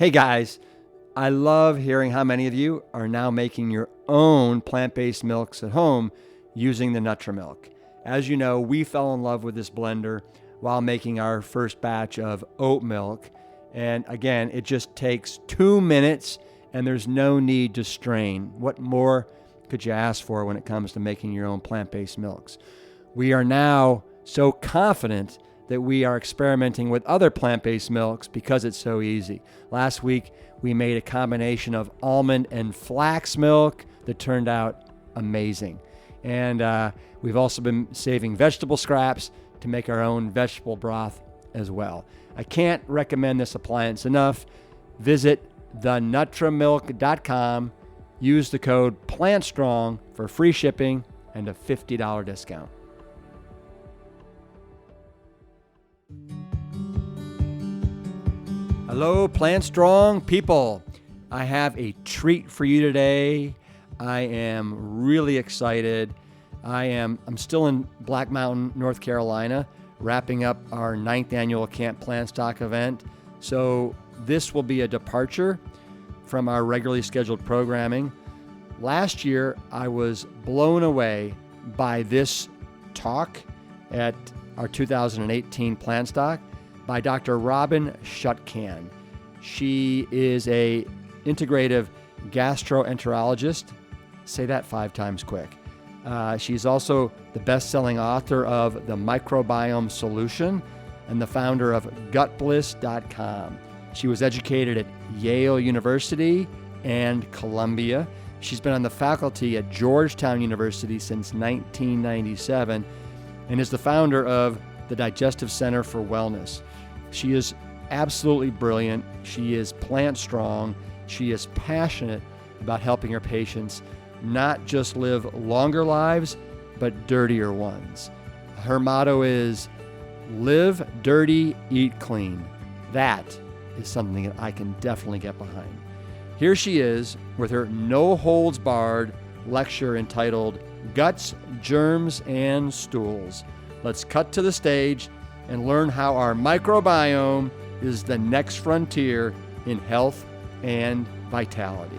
Hey guys, I love hearing how many of you are now making your own plant-based milks at home using the Nutrimilk. As you know, we fell in love with this blender while making our first batch of oat milk. And again, it just takes 2 minutes and there's no need to strain. What more could you ask for when it comes to making your own plant-based milks? We are now so confident that we are experimenting with other plant-based milks because it's so easy. Last week, we made a combination of almond and flax milk that turned out amazing. And we've also been saving vegetable scraps to make our own vegetable broth as well. I can't recommend this appliance enough. Visit thenutrimilk.com. Use the code PLANTSTRONG for free shipping and a $50 discount. Hello, Plant Strong people. I have a treat for you today. I am really excited. I'm still in Black Mountain, North Carolina, wrapping up our 9th annual Camp Plant Stock event. So this will be a departure from our regularly scheduled programming. Last year, I was blown away by this talk at our 2018 Plant Stock by Dr. Robynne Chutkan. She is a integrative gastroenterologist. Say that 5 times quick. She's also the best-selling author of the Microbiome Solution and the founder of Gutbliss.com. She was educated at Yale University and Columbia. She's been on the faculty at Georgetown University since 1997 and is the founder of the Digestive Center for Wellness. She is absolutely brilliant. She is plant strong. She is passionate about helping her patients not just live longer lives, but dirtier ones. Her motto is, live dirty, eat clean. That is something that I can definitely get behind. Here she is with her no-holds-barred lecture entitled Guts, Germs, and Stools. Let's cut to the stage and learn how our microbiome is the next frontier in health and vitality.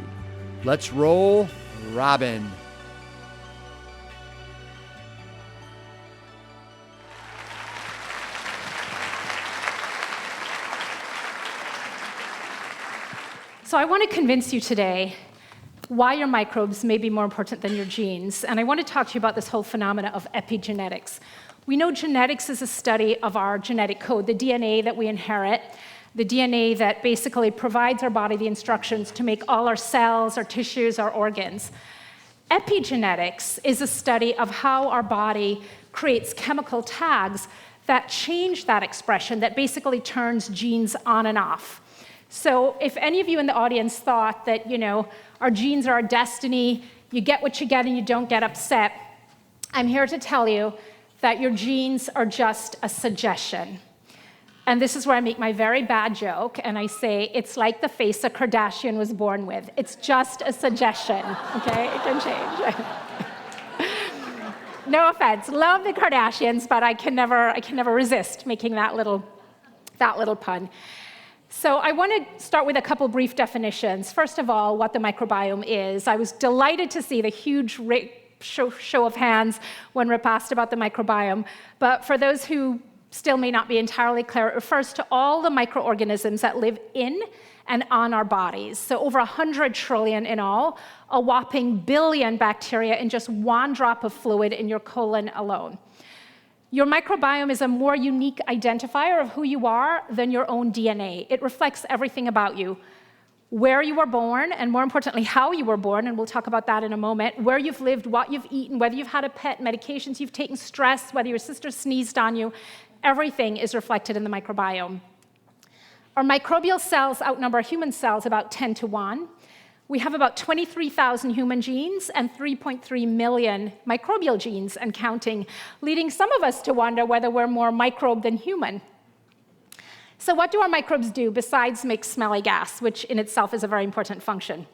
Let's roll, Robynne. So I want to convince you today why your microbes may be more important than your genes. And I want to talk to you about this whole phenomena of epigenetics. We know genetics is a study of our genetic code, the DNA that we inherit, the DNA that basically provides our body the instructions to make all our cells, our tissues, our organs. Epigenetics is a study of how our body creates chemical tags that change that expression, that basically turns genes on and off. So if any of you in the audience thought that, our genes are our destiny, you get what you get and you don't get upset, I'm here to tell you that your genes are just a suggestion. And this is where I make my very bad joke, and I say, it's like the face a Kardashian was born with. It's just a suggestion, okay? It can change. No offense, love the Kardashians, but I can never resist making that little pun. So I want to start with a couple brief definitions. First of all, what the microbiome is. I was delighted to see the huge show of hands when Rip asked about the microbiome. But for those who still may not be entirely clear, it refers to all the microorganisms that live in and on our bodies. So over 100 trillion in all, a whopping billion bacteria in just one drop of fluid in your colon alone. Your microbiome is a more unique identifier of who you are than your own DNA. It reflects everything about you. Where you were born, and more importantly, how you were born, and we'll talk about that in a moment, where you've lived, what you've eaten, whether you've had a pet, medications you've taken, stress, whether your sister sneezed on you, everything is reflected in the microbiome. Our microbial cells outnumber human cells about 10 to 1. We have about 23,000 human genes and 3.3 million microbial genes and counting, leading some of us to wonder whether we're more microbe than human. So what do our microbes do besides make smelly gas, which in itself is a very important function?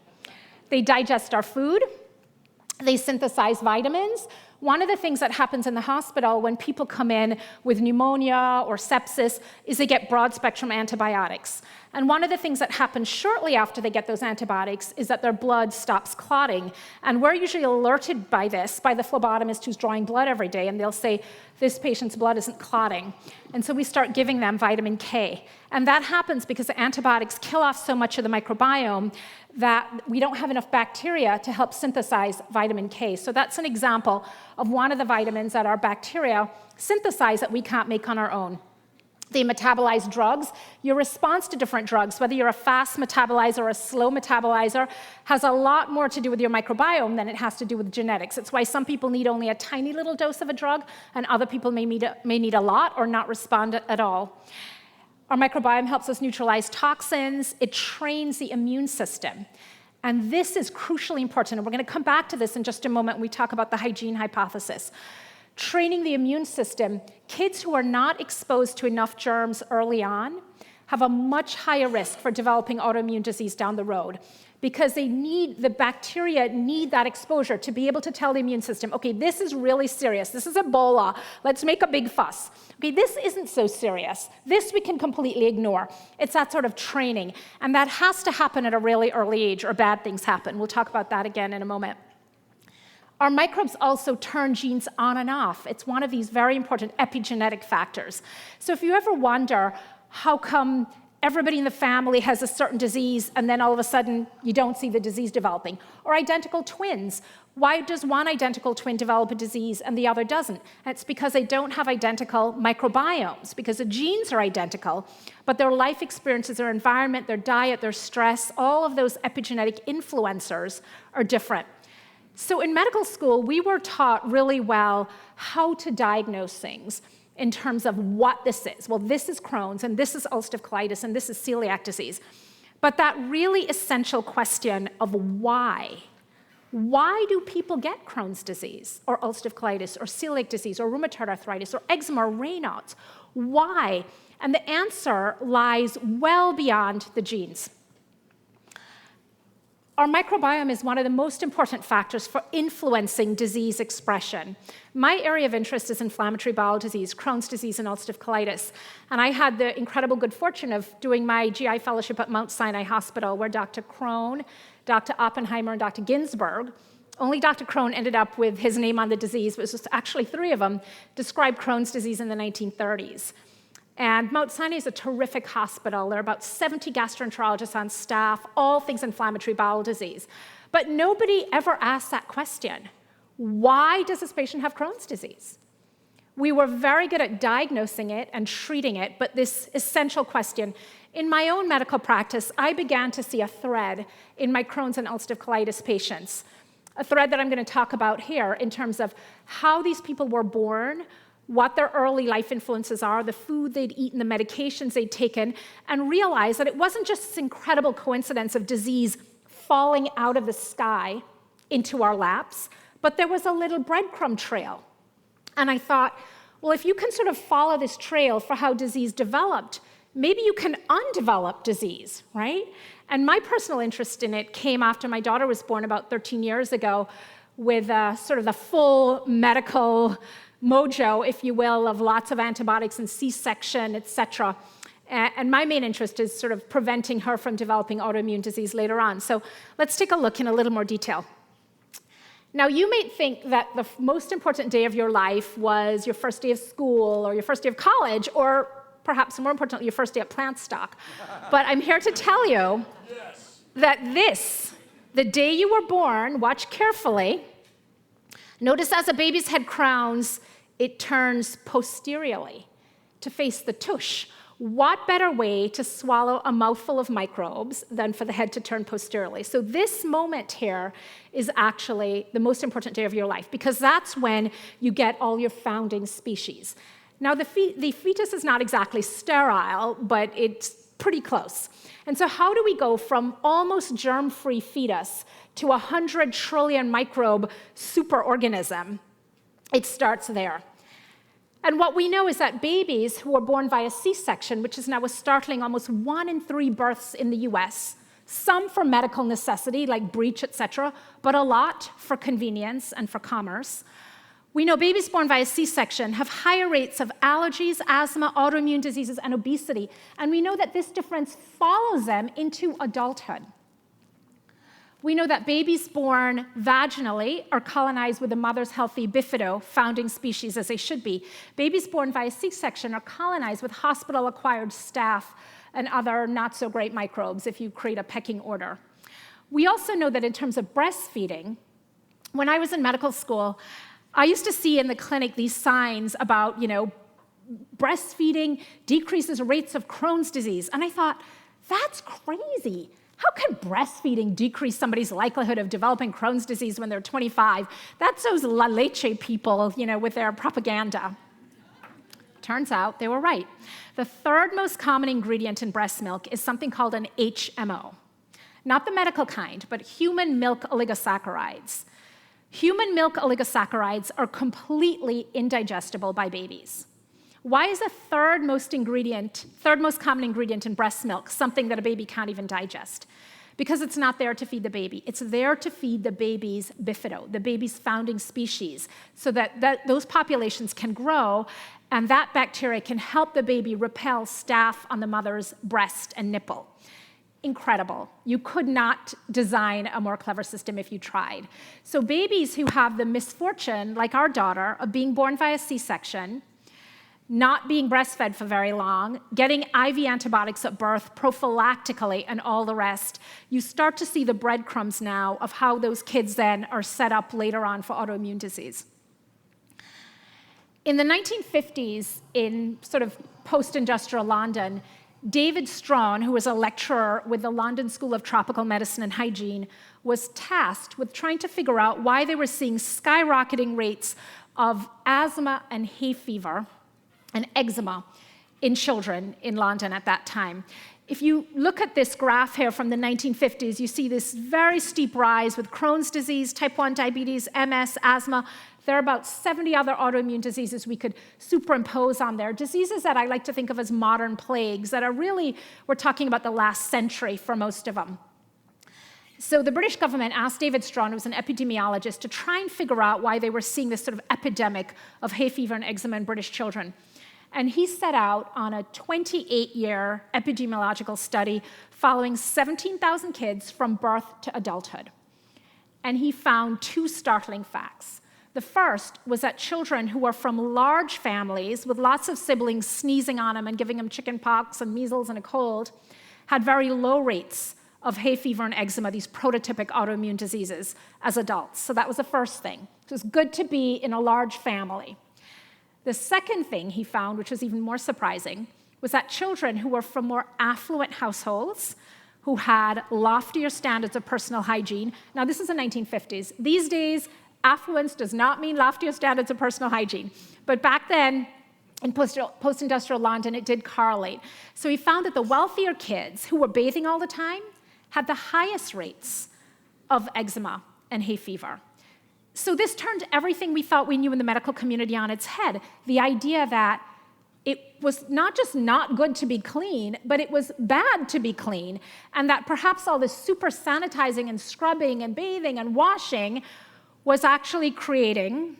They digest our food, they synthesize vitamins, One of the things that happens in the hospital when people come in with pneumonia or sepsis is they get broad-spectrum antibiotics. And one of the things that happens shortly after they get those antibiotics is that their blood stops clotting. And we're usually alerted by this by the phlebotomist who's drawing blood every day, and they'll say, this patient's blood isn't clotting. And so we start giving them vitamin K. And that happens because the antibiotics kill off so much of the microbiome that we don't have enough bacteria to help synthesize vitamin K. So that's an example of one of the vitamins that our bacteria synthesize that we can't make on our own. They metabolize drugs. Your response to different drugs, whether you're a fast metabolizer or a slow metabolizer, has a lot more to do with your microbiome than it has to do with genetics. It's why some people need only a tiny little dose of a drug, and other people may need a lot or not respond at all. Our microbiome helps us neutralize toxins. It trains the immune system. And this is crucially important. And we're going to come back to this in just a moment when we talk about the hygiene hypothesis. Training the immune system, kids who are not exposed to enough germs early on have a much higher risk for developing autoimmune disease down the road because the bacteria need that exposure to be able to tell the immune system, okay, this is really serious. This is Ebola. Let's make a big fuss. Okay, this isn't so serious. This we can completely ignore. It's that sort of training. And that has to happen at a really early age or bad things happen. We'll talk about that again in a moment. Our microbes also turn genes on and off. It's one of these very important epigenetic factors. So if you ever wonder how come everybody in the family has a certain disease and then all of a sudden you don't see the disease developing, or identical twins, why does one identical twin develop a disease and the other doesn't? And it's because they don't have identical microbiomes, because the genes are identical, but their life experiences, their environment, their diet, their stress, all of those epigenetic influencers are different. So in medical school, we were taught really well how to diagnose things in terms of what this is. Well, this is Crohn's, and this is ulcerative colitis, and this is celiac disease. But that really essential question of why do people get Crohn's disease, or ulcerative colitis, or celiac disease, or rheumatoid arthritis, or eczema, or Raynaud's? Why? And the answer lies well beyond the genes. Our microbiome is one of the most important factors for influencing disease expression. My area of interest is inflammatory bowel disease, Crohn's disease, and ulcerative colitis. And I had the incredible good fortune of doing my GI fellowship at Mount Sinai Hospital, where Dr. Crohn, Dr. Oppenheimer, and Dr. Ginsburg, only Dr. Crohn ended up with his name on the disease, but it was actually three of them, described Crohn's disease in the 1930s. And Mount Sinai is a terrific hospital. There are about 70 gastroenterologists on staff, all things inflammatory bowel disease. But nobody ever asked that question. Why does this patient have Crohn's disease? We were very good at diagnosing it and treating it, but this essential question, in my own medical practice, I began to see a thread in my Crohn's and ulcerative colitis patients, a thread that I'm going to talk about here in terms of how these people were born, what their early life influences are, the food they'd eaten, the medications they'd taken, and realize that it wasn't just this incredible coincidence of disease falling out of the sky into our laps, but there was a little breadcrumb trail. And I thought, well, if you can sort of follow this trail for how disease developed, maybe you can undevelop disease, right? And my personal interest in it came after my daughter was born about 13 years ago with sort of the full medical mojo, if you will, of lots of antibiotics and C-section, et cetera. And my main interest is sort of preventing her from developing autoimmune disease later on. So let's take a look in a little more detail. Now, you may think that the most important day of your life was your first day of school or your first day of college, or perhaps more importantly, your first day at plant stock. But I'm here to tell you that the day you were born, watch carefully, notice as a baby's head crowns, it turns posteriorly to face the tush. What better way to swallow a mouthful of microbes than for the head to turn posteriorly? So this moment here is actually the most important day of your life, because that's when you get all your founding species. Now, the fetus is not exactly sterile, but it's pretty close. And so how do we go from almost germ-free fetus to 100 trillion microbe superorganism? It starts there. And what we know is that babies who are born via C-section, which is now a startling almost 1 in 3 births in the US, some for medical necessity, like breech, et cetera, but a lot for convenience and for commerce, We know babies born via C-section have higher rates of allergies, asthma, autoimmune diseases, and obesity. And we know that this difference follows them into adulthood. We know that babies born vaginally are colonized with the mother's healthy bifido, founding species as they should be. Babies born via C-section are colonized with hospital-acquired staph and other not-so-great microbes if you create a pecking order. We also know that in terms of breastfeeding, when I was in medical school, I used to see in the clinic these signs about, breastfeeding decreases rates of Crohn's disease. And I thought, that's crazy. How can breastfeeding decrease somebody's likelihood of developing Crohn's disease when they're 25? That's those La Leche people, with their propaganda. Turns out they were right. The third most common ingredient in breast milk is something called an HMO. Not the medical kind, but human milk oligosaccharides. Human milk oligosaccharides are completely indigestible by babies. Why is the third most common ingredient in breast milk something that a baby can't even digest? Because it's not there to feed the baby. It's there to feed the baby's bifido, the baby's founding species, so that those populations can grow, and that bacteria can help the baby repel staph on the mother's breast and nipple. Incredible. You could not design a more clever system if you tried. So babies who have the misfortune, like our daughter, of being born via C-section, not being breastfed for very long, getting IV antibiotics at birth prophylactically, and all the rest, you start to see the breadcrumbs now of how those kids then are set up later on for autoimmune disease. In the 1950s, in sort of post-industrial London, David Strawn, who was a lecturer with the London School of Tropical Medicine and Hygiene, was tasked with trying to figure out why they were seeing skyrocketing rates of asthma and hay fever and eczema in children in London at that time. If you look at this graph here from the 1950s, you see this very steep rise with Crohn's disease, type 1 diabetes, MS, asthma. There are about 70 other autoimmune diseases we could superimpose on there, diseases that I like to think of as modern plagues that are really, we're talking about the last century for most of them. So the British government asked David Strawn, who was an epidemiologist, to try and figure out why they were seeing this sort of epidemic of hay fever and eczema in British children. And he set out on a 28-year epidemiological study following 17,000 kids from birth to adulthood. And he found two startling facts. The first was that children who were from large families with lots of siblings sneezing on them and giving them chicken pox and measles and a cold had very low rates of hay fever and eczema, these prototypic autoimmune diseases, as adults. So that was the first thing. It was good to be in a large family. The second thing he found, which was even more surprising, was that children who were from more affluent households, who had loftier standards of personal hygiene. Now, this is the 1950s. These days, affluence does not mean loftier standards of personal hygiene. But back then, in post-industrial London, it did correlate. So he found that the wealthier kids who were bathing all the time had the highest rates of eczema and hay fever. So this turned everything we thought we knew in the medical community on its head. The idea that it was not just not good to be clean, but it was bad to be clean, and that perhaps all this super sanitizing and scrubbing and bathing and washing was actually creating,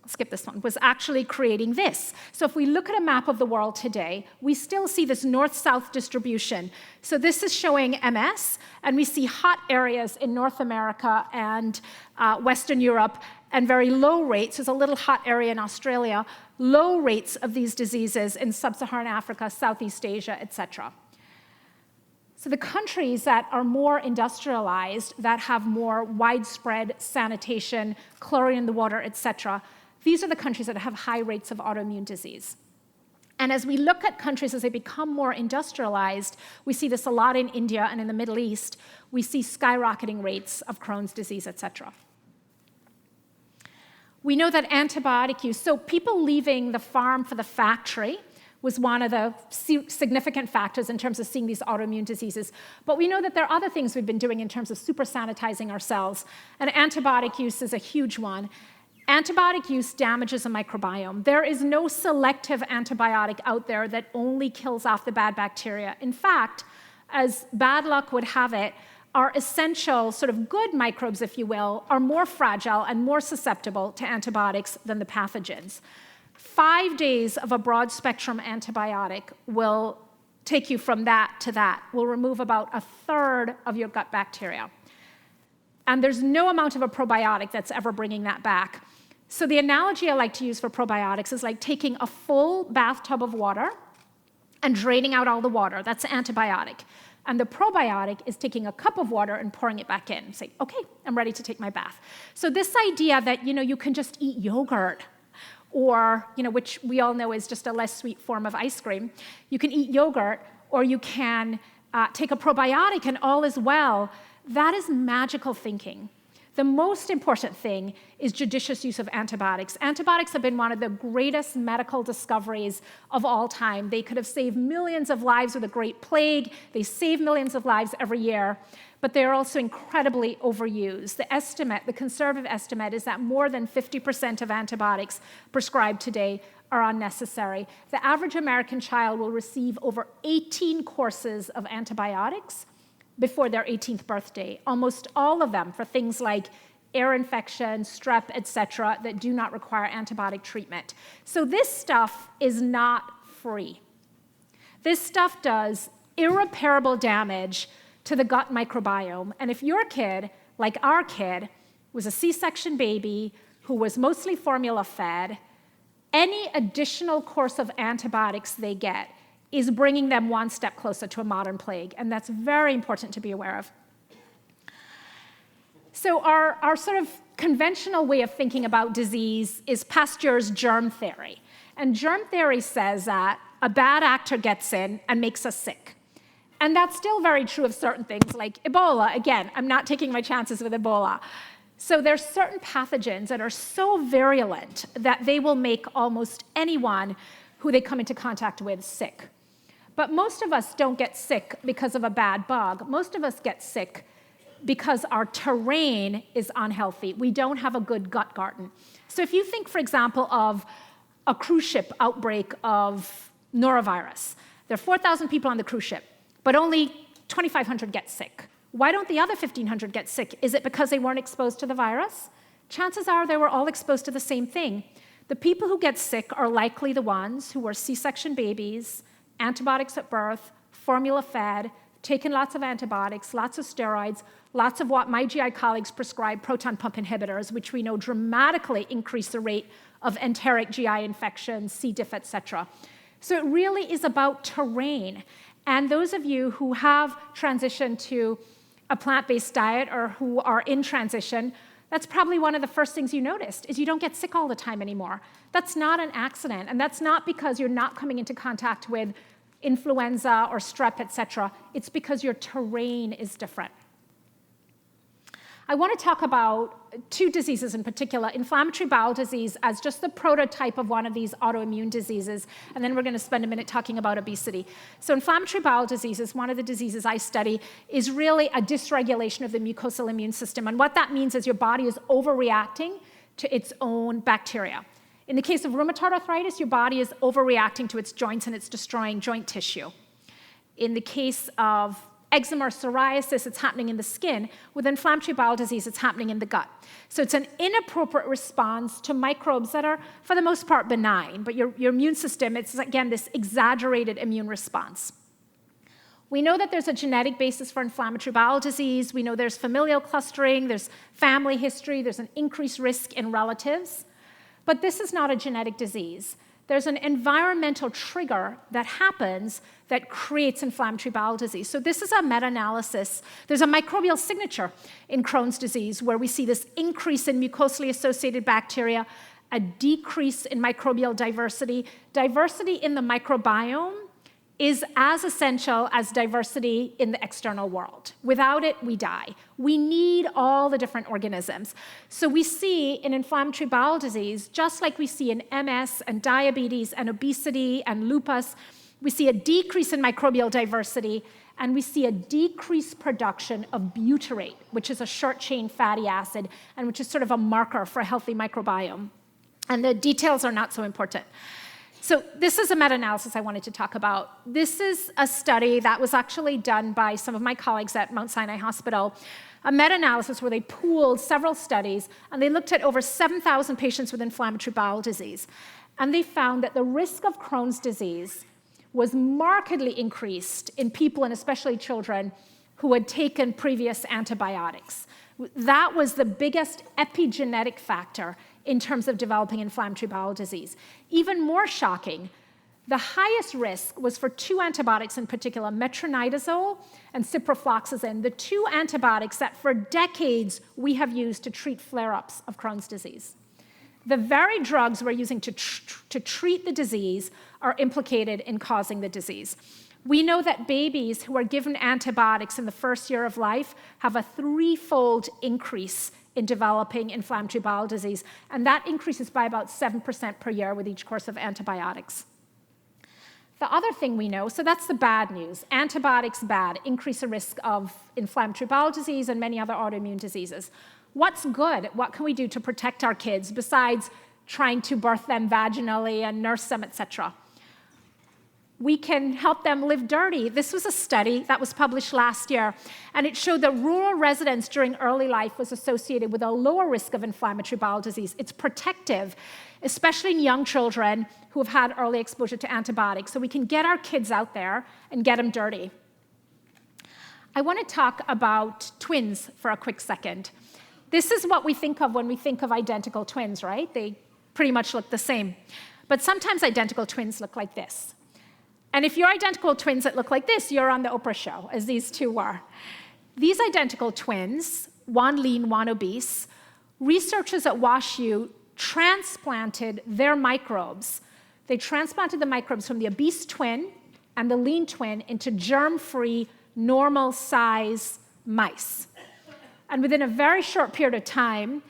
I'll skip this one, was actually creating this. So if we look at a map of the world today, we still see this north-south distribution. So this is showing MS, and we see hot areas in North America and Western Europe, and very low rates. There's a little hot area in Australia, low rates of these diseases in sub-Saharan Africa, Southeast Asia, etc. So the countries that are more industrialized, that have more widespread sanitation, chlorine in the water, etc., these are the countries that have high rates of autoimmune disease. And as we look at countries as they become more industrialized, we see this a lot in India and in the Middle East. We see skyrocketing rates of Crohn's disease, etc. We know that antibiotic use, so people leaving the farm for the factory was one of the significant factors in terms of seeing these autoimmune diseases. But we know that there are other things we've been doing in terms of super sanitizing ourselves, and antibiotic use is a huge one. Antibiotic use damages a microbiome. There is no selective antibiotic out there that only kills off the bad bacteria. In fact, as bad luck would have it, our essential sort of good microbes, if you will, are more fragile and more susceptible to antibiotics than the pathogens. 5 days of a broad spectrum antibiotic will take you from that to that, will remove about 1/3 of your gut bacteria. And there's no amount of a probiotic that's ever bringing that back. So the analogy I like to use for probiotics is like taking a full bathtub of water and draining out all the water. That's an antibiotic. And the probiotic is taking a cup of water and pouring it back in. Say, okay, I'm ready to take my bath. So this idea that, you can just eat yogurt, or, which we all know is just a less sweet form of ice cream. You can eat yogurt, or you can take a probiotic and all is well. That is magical thinking. The most important thing is judicious use of antibiotics. Antibiotics have been one of the greatest medical discoveries of all time. They could have saved millions of lives with the Great Plague. They save millions of lives every year, but they're also incredibly overused. The conservative estimate is that more than 50% of antibiotics prescribed today are unnecessary. The average American child will receive over 18 courses of antibiotics before their 18th birthday, almost all of them for things like ear infection, strep, etc., that do not require antibiotic treatment. So this stuff is not free. This stuff does irreparable damage to the gut microbiome. And if your kid, like our kid, was a C-section baby who was mostly formula fed, any additional course of antibiotics they get is bringing them one step closer to a modern plague, and that's very important to be aware of. So our sort of conventional way of thinking about disease is Pasteur's germ theory. And germ theory says that a bad actor gets in and makes us sick. And that's still very true of certain things like Ebola. Again, I'm not taking my chances with Ebola. So there's certain pathogens that are so virulent that they will make almost anyone who they come into contact with sick. But most of us don't get sick because of a bad bug. Most of us get sick because our terrain is unhealthy. We don't have a good gut garden. So if you think, for example, of a cruise ship outbreak of norovirus, there are 4,000 people on the cruise ship, but only 2,500 get sick. Why don't the other 1,500 get sick? Is it because they weren't exposed to the virus? Chances are they were all exposed to the same thing. The people who get sick are likely the ones who were C-section babies, antibiotics at birth, formula fed, taken lots of antibiotics, lots of steroids, lots of what my GI colleagues prescribe, proton pump inhibitors, which we know dramatically increase the rate of enteric GI infections, C. diff, et cetera. So it really is about terrain. And those of you who have transitioned to a plant-based diet or who are in transition, that's probably one of the first things you noticed, is you don't get sick all the time anymore. That's not an accident, and that's not because you're not coming into contact with influenza or strep, et cetera. It's because your terrain is different. I want to talk about two diseases in particular, inflammatory bowel disease as just the prototype of one of these autoimmune diseases, and then we're going to spend a minute talking about obesity. So inflammatory bowel disease is one of the diseases I study, is really a dysregulation of the mucosal immune system, and what that means is your body is overreacting to its own bacteria. In the case of rheumatoid arthritis, your body is overreacting to its joints and it's destroying joint tissue. In the case of eczema or psoriasis, it's happening in the skin. With inflammatory bowel disease, it's happening in the gut. So it's an inappropriate response to microbes that are, for the most part, benign. But your immune system, it's, again, this exaggerated immune response. We know that there's a genetic basis for inflammatory bowel disease. We know there's familial clustering, there's family history, there's an increased risk in relatives. But this is not a genetic disease. There's an environmental trigger that happens that creates inflammatory bowel disease. So this is a meta-analysis. There's a microbial signature in Crohn's disease where we see this increase in mucosally associated bacteria, a decrease in microbial diversity. Diversity in the microbiome is as essential as diversity in the external world. Without it, we die. We need all the different organisms. So we see in inflammatory bowel disease, just like we see in MS and diabetes and obesity and lupus, we see a decrease in microbial diversity, and we see a decreased production of butyrate, which is a short-chain fatty acid, and which is sort of a marker for a healthy microbiome. And the details are not so important. So this is a meta-analysis I wanted to talk about. This is a study that was actually done by some of my colleagues at Mount Sinai Hospital, a meta-analysis where they pooled several studies, and they looked at over 7,000 patients with inflammatory bowel disease. And they found that the risk of Crohn's disease was markedly increased in people, and especially children, who had taken previous antibiotics. That was the biggest epigenetic factor in terms of developing inflammatory bowel disease. Even more shocking, the highest risk was for two antibiotics in particular, metronidazole and ciprofloxacin, the two antibiotics that for decades we have used to treat flare-ups of Crohn's disease. The very drugs we're using to treat the disease are implicated in causing the disease. We know that babies who are given antibiotics in the first year of life have a 3-fold increase in developing inflammatory bowel disease, and that increases by about 7% per year with each course of antibiotics. The other thing we know, so that's the bad news, antibiotics bad, increase the risk of inflammatory bowel disease and many other autoimmune diseases. What's good? What can we do to protect our kids besides trying to birth them vaginally and nurse them, etc.? We can help them live dirty. This was a study that was published last year, and it showed that rural residence during early life was associated with a lower risk of inflammatory bowel disease. It's protective, especially in young children who have had early exposure to antibiotics. So we can get our kids out there and get them dirty. I want to talk about twins for a quick second. This is what we think of when we think of identical twins, right? They pretty much look the same. But sometimes identical twins look like this. And if you're identical twins that look like this, you're on the Oprah show, as these two were. These identical twins, one lean, one obese, researchers at WashU transplanted their microbes. They transplanted the microbes from the obese twin and the lean twin into germ-free, normal-size mice. And within a very short period of time,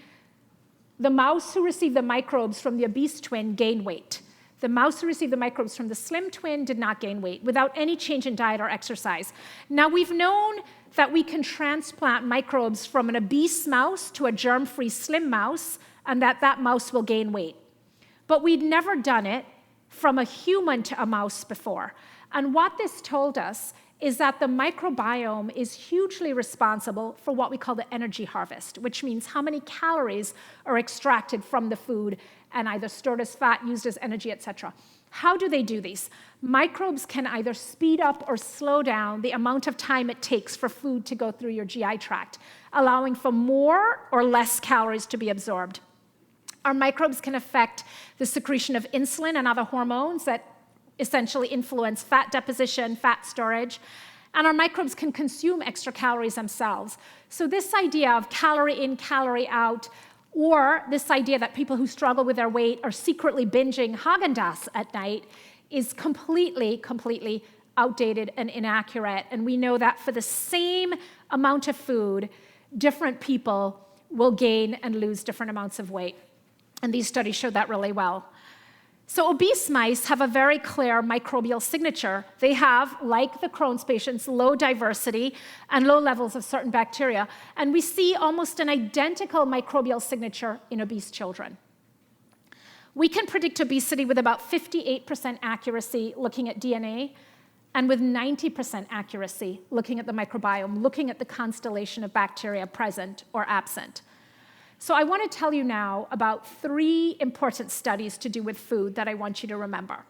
the mouse who received the microbes from the obese twin gained weight. The mouse who received the microbes from the slim twin did not gain weight without any change in diet or exercise. Now, we've known that we can transplant microbes from an obese mouse to a germ-free slim mouse, and that mouse will gain weight. But we'd never done it from a human to a mouse before. And what this told us is that the microbiome is hugely responsible for what we call the energy harvest, which means how many calories are extracted from the food and either stored as fat, used as energy, etc. How do they do these? Microbes can either speed up or slow down the amount of time it takes for food to go through your GI tract, allowing for more or less calories to be absorbed. Our microbes can affect the secretion of insulin and other hormones that essentially influence fat deposition, fat storage, and our microbes can consume extra calories themselves. So this idea of calorie in, calorie out, or this idea that people who struggle with their weight are secretly binging Haagen-Dazs at night is completely outdated and inaccurate. And we know that for the same amount of food, different people will gain and lose different amounts of weight. And these studies show that really well. So obese mice have a very clear microbial signature. They have, like the Crohn's patients, low diversity and low levels of certain bacteria. And we see almost an identical microbial signature in obese children. We can predict obesity with about 58% accuracy looking at DNA, and with 90% accuracy looking at the microbiome, looking at the constellation of bacteria present or absent. So I want to tell you now about 3 important studies to do with food that I want you to remember.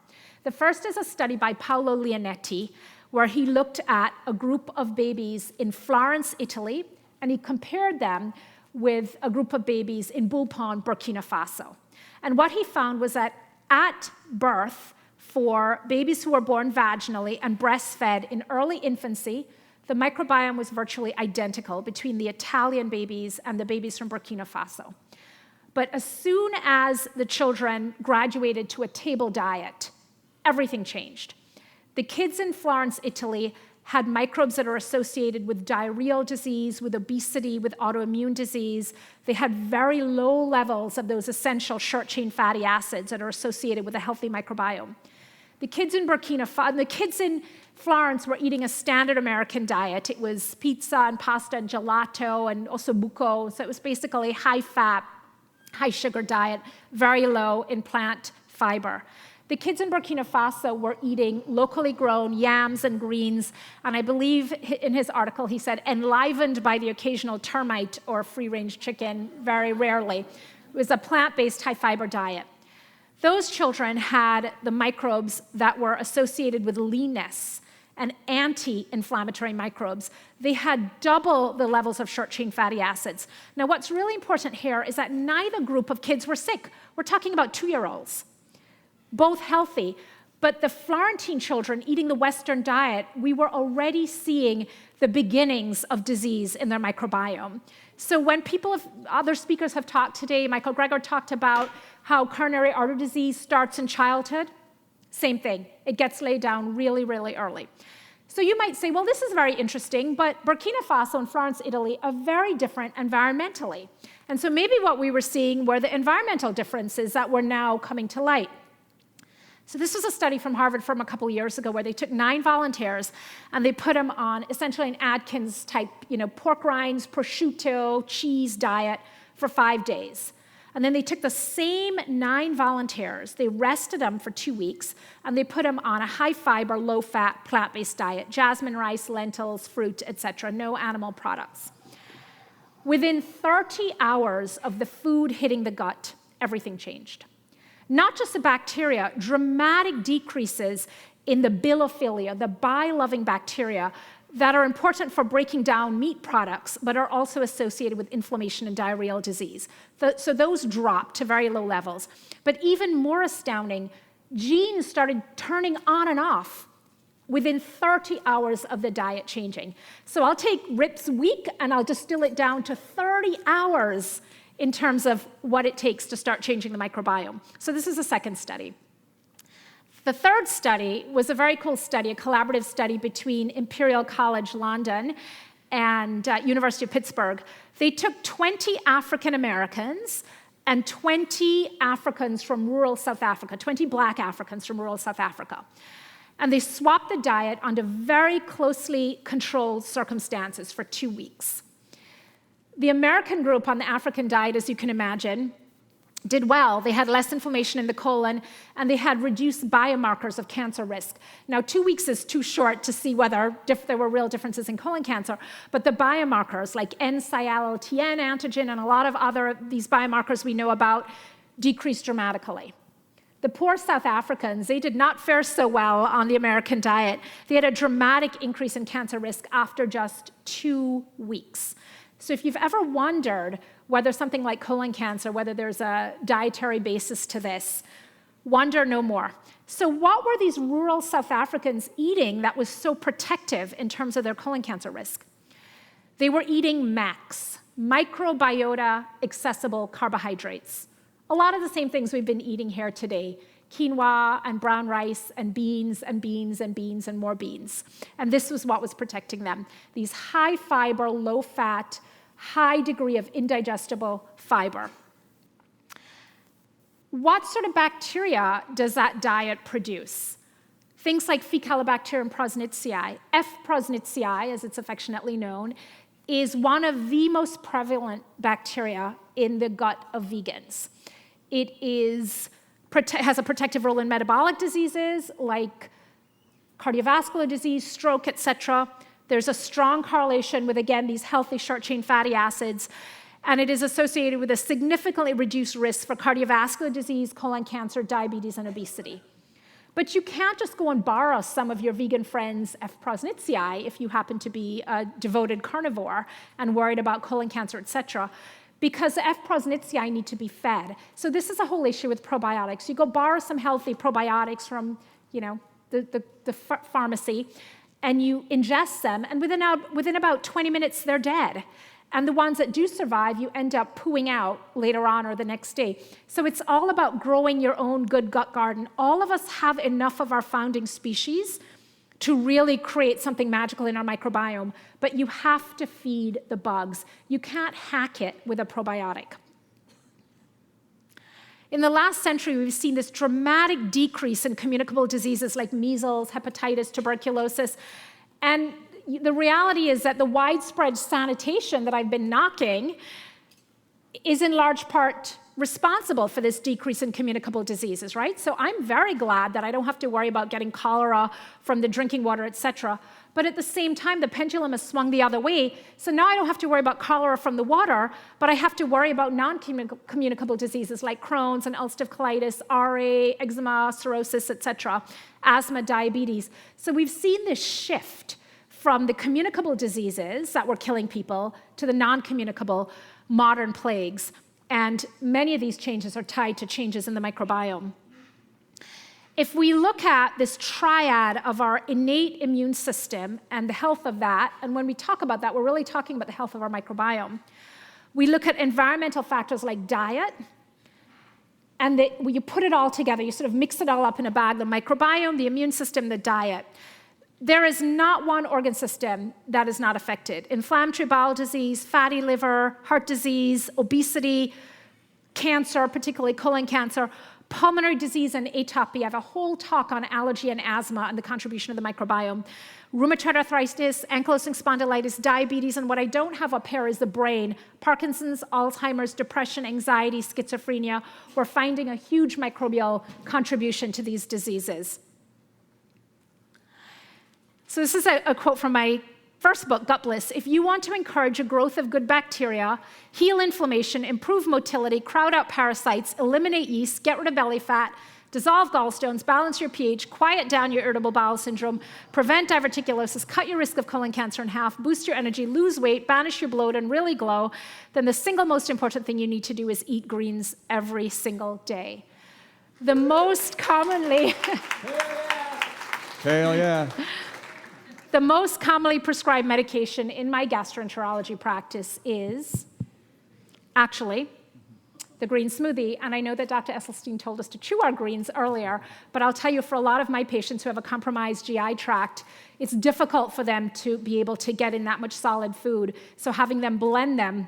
The first is a study by Paolo Leonetti, where he looked at a group of babies in Florence, Italy, and he compared them with a group of babies in Bulpon, Burkina Faso. And what he found was that at birth, for babies who were born vaginally and breastfed in early infancy, the microbiome was virtually identical between the Italian babies and the babies from Burkina Faso. But as soon as the children graduated to a table diet, everything changed. The kids in Florence, Italy, had microbes that are associated with diarrheal disease, with obesity, with autoimmune disease. They had very low levels of those essential short-chain fatty acids that are associated with a healthy microbiome. The kids in Florence were eating a standard American diet. It was pizza and pasta and gelato and also buco. So it was basically high-fat, high-sugar diet, very low in plant fiber. The kids in Burkina Faso were eating locally grown yams and greens, and I believe in his article he said, enlivened by the occasional termite or free-range chicken, very rarely. It was a plant-based, high-fiber diet. Those children had the microbes that were associated with leanness and anti-inflammatory microbes. They had double the levels of short-chain fatty acids. Now, what's really important here is that neither group of kids were sick. We're talking about 2-year-olds, both healthy. But the Florentine children eating the Western diet, we were already seeing the beginnings of disease in their microbiome. So when other speakers have talked today, Michael Greger talked about how coronary artery disease starts in childhood. Same thing. It gets laid down really, really early. So you might say, well, this is very interesting, but Burkina Faso and Florence, Italy are very different environmentally. And so maybe what we were seeing were the environmental differences that were now coming to light. So this was a study from Harvard from a couple years ago where they took 9 volunteers and they put them on essentially an Atkins type, pork rinds, prosciutto, cheese diet for 5 days. And then they took the same 9 volunteers, they rested them for 2 weeks, and they put them on a high-fiber, low-fat, plant-based diet, jasmine rice, lentils, fruit, etc., no animal products. Within 30 hours of the food hitting the gut, everything changed. Not just the bacteria, dramatic decreases in the biophilia, the bile-loving bacteria that are important for breaking down meat products, but are also associated with inflammation and diarrheal disease. So those dropped to very low levels. But even more astounding, genes started turning on and off within 30 hours of the diet changing. So I'll take Rip's week and I'll distill it down to 30 hours in terms of what it takes to start changing the microbiome. So this is the second study. The third study was a very cool study, a collaborative study between Imperial College London and University of Pittsburgh. They took 20 African Americans and 20 Africans from rural South Africa, 20 black Africans from rural South Africa. And they swapped the diet under very closely controlled circumstances for 2 weeks. The American group on the African diet, as you can imagine, did well. They had less inflammation in the colon, and they had reduced biomarkers of cancer risk. Now, 2 weeks is too short to see whether there were real differences in colon cancer, but the biomarkers like N-sialyl-TN antigen and a lot of these biomarkers we know about decreased dramatically. The poor South Africans, they did not fare so well on the American diet. They had a dramatic increase in cancer risk after just 2 weeks. So if you've ever wondered whether something like colon cancer, whether there's a dietary basis to this, wonder no more. So what were these rural South Africans eating that was so protective in terms of their colon cancer risk? They were eating MACs, microbiota accessible carbohydrates. A lot of the same things we've been eating here today, quinoa and brown rice and beans and beans and beans and more beans. And this was what was protecting them. These high fiber, low fat, high degree of indigestible fiber. What sort of bacteria does that diet produce? Things like Faecalibacterium prausnitzii. F. prausnitzii, as it's affectionately known, is one of the most prevalent bacteria in the gut of vegans. It has a protective role in metabolic diseases like cardiovascular disease, stroke, etc. There's a strong correlation with, again, these healthy short-chain fatty acids, and it is associated with a significantly reduced risk for cardiovascular disease, colon cancer, diabetes, and obesity. But you can't just go and borrow some of your vegan friends' F. prausnitzii if you happen to be a devoted carnivore and worried about colon cancer, etc., because the F. prausnitzii need to be fed. So this is a whole issue with probiotics. You go borrow some healthy probiotics from, the pharmacy, and you ingest them, and within about 20 minutes, they're dead. And the ones that do survive, you end up pooing out later on or the next day. So it's all about growing your own good gut garden. All of us have enough of our founding species to really create something magical in our microbiome, but you have to feed the bugs. You can't hack it with a probiotic. In the last century, we've seen this dramatic decrease in communicable diseases like measles, hepatitis, tuberculosis. And the reality is that the widespread sanitation that I've been knocking is in large part responsible for this decrease in communicable diseases, right? So I'm very glad that I don't have to worry about getting cholera from the drinking water, et cetera. But at the same time, the pendulum has swung the other way. So now I don't have to worry about cholera from the water, but I have to worry about non-communicable diseases like Crohn's and ulcerative colitis, RA, eczema, cirrhosis, et cetera, asthma, diabetes. So we've seen this shift from the communicable diseases that were killing people to the non-communicable modern plagues. And many of these changes are tied to changes in the microbiome. If we look at this triad of our innate immune system and the health of that, and when we talk about that, we're really talking about the health of our microbiome. We look at environmental factors like diet, and when you put it all together, you sort of mix it all up in a bag, the microbiome, the immune system, the diet. There is not one organ system that is not affected. Inflammatory bowel disease, fatty liver, heart disease, obesity, cancer, particularly colon cancer, pulmonary disease and atopy. I have a whole talk on allergy and asthma and the contribution of the microbiome. Rheumatoid arthritis, ankylosing spondylitis, diabetes, and what I don't have up here is the brain. Parkinson's, Alzheimer's, depression, anxiety, schizophrenia. We're finding a huge microbial contribution to these diseases. So this is a quote from my first book, Gutbliss. If you want to encourage a growth of good bacteria, heal inflammation, improve motility, crowd out parasites, eliminate yeast, get rid of belly fat, dissolve gallstones, balance your pH, quiet down your irritable bowel syndrome, prevent diverticulosis, cut your risk of colon cancer in half, boost your energy, lose weight, banish your bloat, and really glow, then the single most important thing you need to do is eat greens every single day. The most commonly... Hell yeah. The most commonly prescribed medication in my gastroenterology practice is actually the green smoothie. And I know that Dr. Esselstyn told us to chew our greens earlier, but I'll tell you, for a lot of my patients who have a compromised GI tract, it's difficult for them to be able to get in that much solid food. So having them blend them,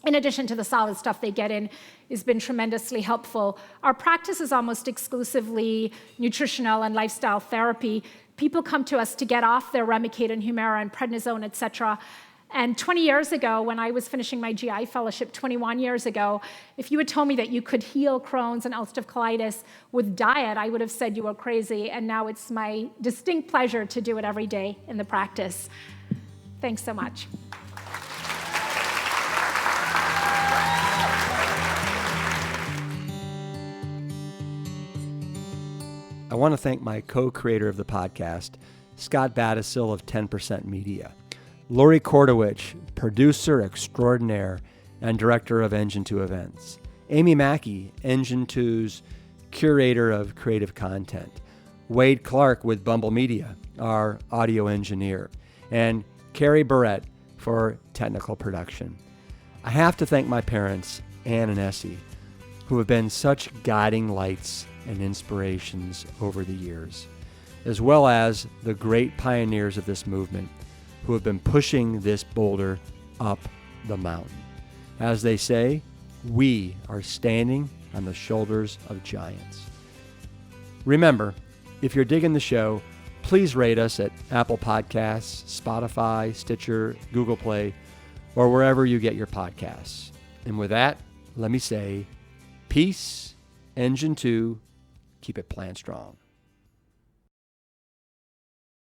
in addition to the solid stuff they get in, has been tremendously helpful. Our practice is almost exclusively nutritional and lifestyle therapy. People come to us to get off their Remicade and Humira and prednisone, et cetera. And 20 years ago, when I was finishing my GI fellowship 21 years ago, if you had told me that you could heal Crohn's and ulcerative colitis with diet, I would have said you were crazy. And now it's my distinct pleasure to do it every day in the practice. Thanks so much. I want to thank my co-creator of the podcast, Scott Battisil of 10% Media, Lori Kordowich, producer extraordinaire and director of Engine 2 events, Amy Mackey, Engine 2's curator of creative content, Wade Clark with Bumble Media, our audio engineer, and Carrie Barrett for technical production. I have to thank my parents, Ann and Essie, who have been such guiding lights and inspirations over the years, as well as the great pioneers of this movement who have been pushing this boulder up the mountain. As they say, we are standing on the shoulders of giants. Remember, if you're digging the show, please rate us at Apple Podcasts, Spotify, Stitcher, Google Play, or wherever you get your podcasts. And with that, let me say, peace, Engine 2, keep it plant strong.